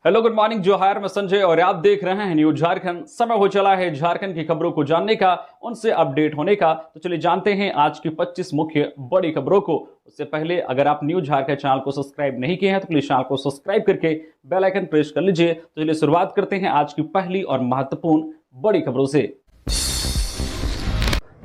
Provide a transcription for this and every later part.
Hello good morning जोहार, मैं संजय और आप देख रहे हैं न्यूज झारखंड। समय हो चला है झारखंड की खबरों को जानने का, उनसे अपडेट होने का। तो चलिए जानते हैं आज की 25 मुख्य बड़ी खबरों को। उससे पहले अगर आप न्यूज झारखंड चैनल को सब्सक्राइब नहीं किए हैं तो प्लीज चैनल को सब्सक्राइब करके बेल आइकन प्रेस कर लीजिए। तो चलिए शुरुआत करते हैं आज की पहली और महत्वपूर्ण बड़ी खबरों से।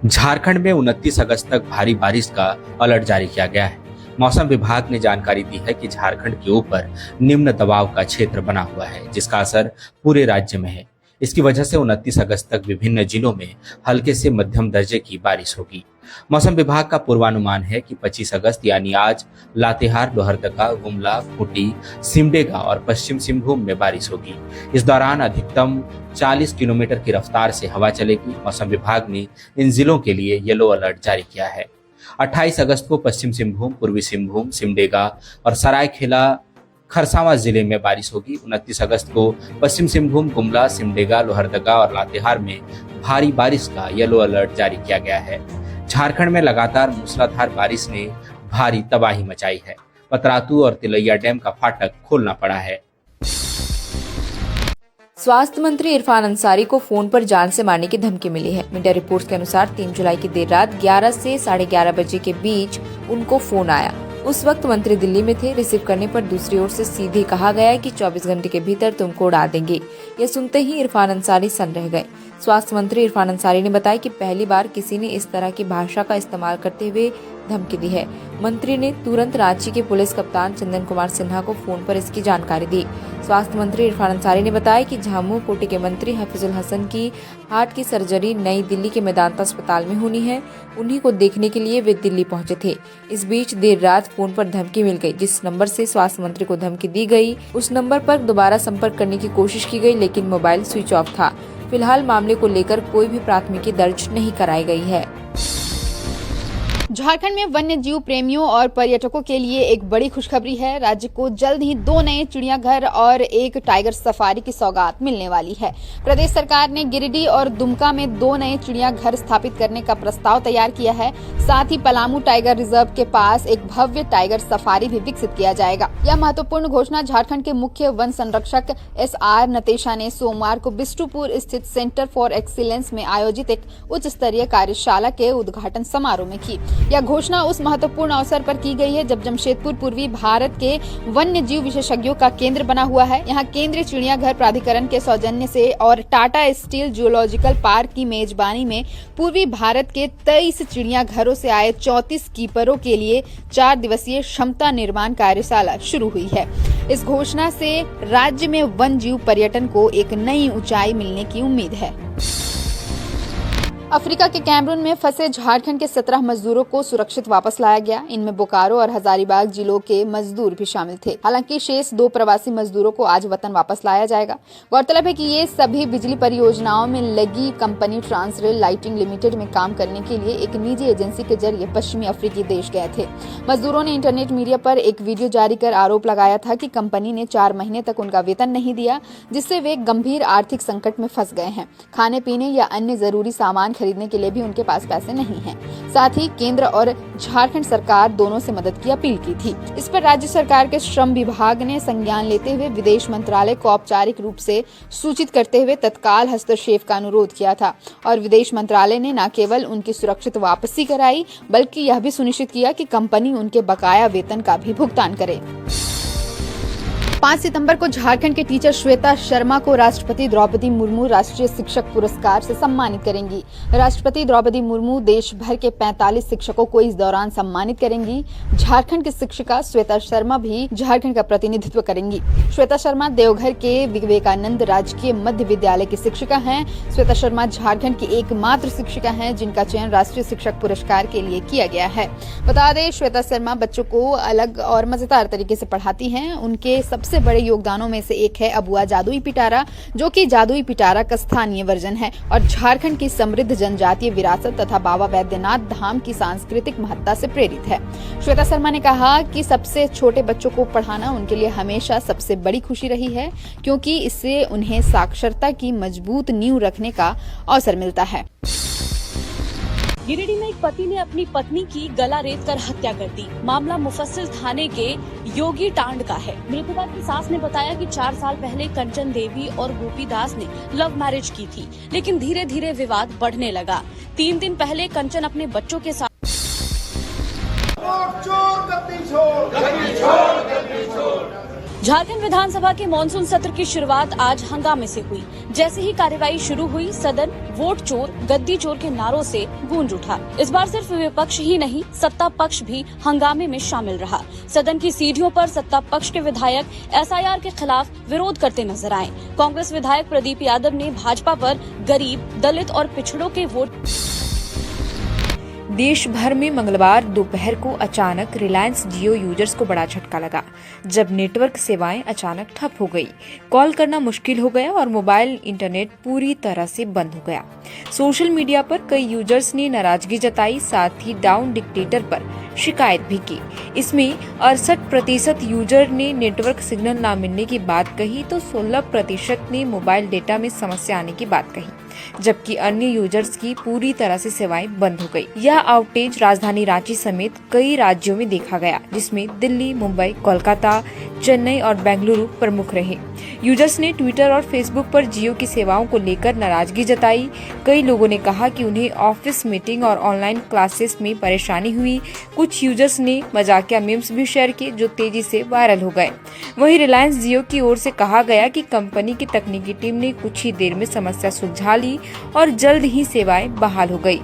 झारखंड में 29 अगस्त तक भारी बारिश का अलर्ट जारी किया गया है। मौसम विभाग ने जानकारी दी है कि झारखंड के ऊपर निम्न दबाव का क्षेत्र बना हुआ है, जिसका असर पूरे राज्य में है। इसकी वजह से 29 अगस्त तक विभिन्न जिलों में हल्के से मध्यम दर्जे की बारिश होगी। मौसम विभाग का पूर्वानुमान है कि 25 अगस्त यानी आज लातेहार, लोहरदगा, गुमला, खूंटी, सिमडेगा और पश्चिम सिंहभूम में बारिश होगी। इस दौरान अधिकतम 40 किलोमीटर की रफ्तार से हवा चलेगी। मौसम विभाग ने इन जिलों के लिए येलो अलर्ट जारी किया है। 28 अगस्त को पश्चिम सिंहभूम, पूर्वी सिंहभूम, सिमडेगा और सरायकेला खरसावां जिले में बारिश होगी। 29 अगस्त को पश्चिम सिंहभूम, गुमला, सिमडेगा, लोहरदगा और लातेहार में भारी बारिश का येलो अलर्ट जारी किया गया है। झारखंड में लगातार मूसलाधार बारिश ने भारी तबाही मचाई है। पतरातू और तिलैया डैम का फाटक खोलना पड़ा है। स्वास्थ्य मंत्री इरफान अंसारी को फोन पर जान से मारने की धमकी मिली है। मीडिया रिपोर्ट्स के अनुसार 3 जुलाई की देर रात 11 से 11:30 बजे के बीच उनको फोन आया। उस वक्त मंत्री दिल्ली में थे। रिसीव करने पर दूसरी ओर से सीधे कहा गया कि 24 घंटे के भीतर तुमको उड़ा देंगे। यह सुनते ही इरफान अंसारी सन्न रह गए। स्वास्थ्य मंत्री इरफान अंसारी ने बताया कि पहली बार किसी ने इस तरह की भाषा का इस्तेमाल करते हुए धमकी दी है। मंत्री ने तुरंत रांची के पुलिस कप्तान चंदन कुमार सिन्हा को फोन पर इसकी जानकारी दी। स्वास्थ्य मंत्री इरफान अंसारी ने बताया कि झामू कोटे के मंत्री हफीजुल हसन की हार्ट की सर्जरी नई दिल्ली के मेदांता अस्पताल में होनी है। उन्हीं को देखने के लिए वे दिल्ली पहुंचे थे। इस बीच देर रात फोन पर धमकी मिल गई। जिस नंबर से स्वास्थ्य मंत्री को धमकी दी गई उस नंबर पर दोबारा संपर्क करने की कोशिश की गई, लेकिन मोबाइल स्विच ऑफ था। फिलहाल मामले को लेकर कोई भी प्राथमिकी दर्ज नहीं कराई गई है। झारखंड में वन्य जीव प्रेमियों और पर्यटकों के लिए एक बड़ी खुशखबरी है। राज्य को जल्द ही 2 नए चिड़ियाघर और 1 टाइगर सफारी की सौगात मिलने वाली है। प्रदेश सरकार ने गिरिडीह और दुमका में 2 नए चिड़ियाघर स्थापित करने का प्रस्ताव तैयार किया है। साथ ही पलामू टाइगर रिजर्व के पास एक भव्य टाइगर सफारी भी विकसित किया जाएगा। यह महत्वपूर्ण घोषणा झारखंड के मुख्य वन संरक्षक SR नतेशा ने सोमवार को बिष्टुपुर स्थित सेंटर फॉर एक्सीलेंस में आयोजित एक उच्च स्तरीय कार्यशाला के उद्घाटन समारोह में की। यह घोषणा उस महत्वपूर्ण अवसर पर की गई है जब जमशेदपुर पूर्वी भारत के वन्य जीव विशेषज्ञों का केंद्र बना हुआ है। यहाँ केंद्रीय चिड़ियाघर प्राधिकरण के सौजन्य से और टाटा स्टील जूलॉजिकल पार्क की मेजबानी में पूर्वी भारत के 23 चिड़ियाघरों से आए 34 कीपरों के लिए 4 दिवसीय क्षमता निर्माण कार्यशाला शुरू हुई है। इस घोषणा से राज्य में वन जीव पर्यटन को एक नई ऊंचाई मिलने की उम्मीद है। अफ्रीका के कैमरून में फंसे झारखंड के 17 मजदूरों को सुरक्षित वापस लाया गया। इनमें बोकारो और हजारीबाग जिलों के मजदूर भी शामिल थे। हालांकि शेष 2 प्रवासी मजदूरों को आज वतन वापस लाया जाएगा। गौरतलब है कि ये सभी बिजली परियोजनाओं में लगी कंपनी ट्रांसरेल लाइटिंग लिमिटेड में काम करने के लिए एक निजी एजेंसी के जरिए पश्चिमी अफ्रीकी देश गए थे। मजदूरों ने इंटरनेट मीडिया पर एक वीडियो जारी कर आरोप लगाया था कि कंपनी ने 4 महीने तक उनका वेतन नहीं दिया, जिससे वे गंभीर आर्थिक संकट में फंस गए हैं। खाने पीने या अन्य जरूरी सामान खरीदने के लिए भी उनके पास पैसे नहीं हैं। साथ ही केंद्र और झारखंड सरकार दोनों से मदद की अपील की थी। इस पर राज्य सरकार के श्रम विभाग ने संज्ञान लेते हुए विदेश मंत्रालय को औपचारिक रूप से सूचित करते हुए तत्काल हस्तक्षेप का अनुरोध किया था और विदेश मंत्रालय ने न केवल उनकी सुरक्षित वापसी कराई बल्कि यह भी सुनिश्चित किया कि कंपनी उनके बकाया वेतन का भी भुगतान करे। 5 सितंबर को झारखंड के टीचर श्वेता शर्मा को राष्ट्रपति द्रौपदी मुर्मू राष्ट्रीय शिक्षक पुरस्कार से सम्मानित करेंगी। राष्ट्रपति द्रौपदी मुर्मू देश भर के 45 शिक्षकों को इस दौरान सम्मानित करेंगी। झारखंड की शिक्षिका श्वेता शर्मा भी झारखंड का प्रतिनिधित्व करेंगी। श्वेता शर्मा देवघर के विवेकानंद राजकीय मध्य विद्यालय की शिक्षिका हैं। श्वेता शर्मा झारखंड की एकमात्र शिक्षिका हैं जिनका चयन राष्ट्रीय शिक्षक पुरस्कार के लिए किया गया है। बता दें, श्वेता शर्मा बच्चों को अलग और मजेदार तरीके से पढ़ाती हैं। उनके सबसे बड़े योगदानों में से एक है अबुआ जादुई पिटारा, जो कि जादुई पिटारा का स्थानीय वर्जन है और झारखंड की समृद्ध जनजातीय विरासत तथा बाबा वैद्यनाथ धाम की सांस्कृतिक महत्ता से प्रेरित है। श्वेता शर्मा ने कहा कि सबसे छोटे बच्चों को पढ़ाना उनके लिए हमेशा सबसे बड़ी खुशी रही है, क्योंकि इससे उन्हें साक्षरता की मजबूत नींव रखने का अवसर मिलता है। गिरिडीह में एक पति ने अपनी पत्नी की गला रेतकर हत्या कर दी। मामला मुफस्सिल थाने के योगी टांड का है। मृतका की सास ने बताया कि 4 साल पहले कंचन देवी और गोपी दास ने लव मैरिज की थी, लेकिन धीरे धीरे विवाद बढ़ने लगा। 3 दिन पहले कंचन अपने बच्चों के साथ झारखंड विधानसभा के मानसून सत्र की शुरुआत आज हंगामे से हुई। जैसे ही कार्यवाही शुरू हुई, सदन वोट चोर, गद्दी चोर के नारों से गूंज उठा। इस बार सिर्फ विपक्ष ही नहीं, सत्ता पक्ष भी हंगामे में शामिल रहा। सदन की सीढ़ियों पर सत्ता पक्ष के विधायक एसआईआर के खिलाफ विरोध करते नजर आए। कांग्रेस विधायक प्रदीप यादव ने भाजपा पर गरीब, दलित और पिछड़ों के वोट। देश भर में मंगलवार दोपहर को अचानक रिलायंस जियो यूजर्स को बड़ा झटका लगा, जब नेटवर्क सेवाएं अचानक ठप हो गई। कॉल करना मुश्किल हो गया और मोबाइल इंटरनेट पूरी तरह से बंद हो गया। सोशल मीडिया पर कई यूजर्स ने नाराजगी जताई, साथ ही डाउन डिक्टेटर पर शिकायत भी की। इसमें 68% यूजर ने नेटवर्क सिग्नल न मिलने की बात कही, तो 16% ने मोबाइल डेटा में समस्या आने की बात कही, जबकि अन्य यूजर्स की पूरी तरह से सेवाएं बंद हो गई। यह आउटेज राजधानी रांची समेत कई राज्यों में देखा गया, जिसमें दिल्ली, मुंबई, कोलकाता, चेन्नई और बेंगलुरु प्रमुख रहे। यूजर्स ने ट्विटर और फेसबुक पर जियो की सेवाओं को लेकर नाराजगी जताई। कई लोगों ने कहा कि उन्हें ऑफिस मीटिंग और ऑनलाइन क्लासेस में परेशानी हुई। कुछ यूजर्स ने मजाकिया मीम्स भी शेयर किए, जो तेजी से वायरल हो गए। वहीं रिलायंस जियो की ओर से कहा गया कि कंपनी की तकनीकी टीम ने कुछ ही देर में समस्या सुलझा ली और जल्द ही सेवाएं बहाल हो गई।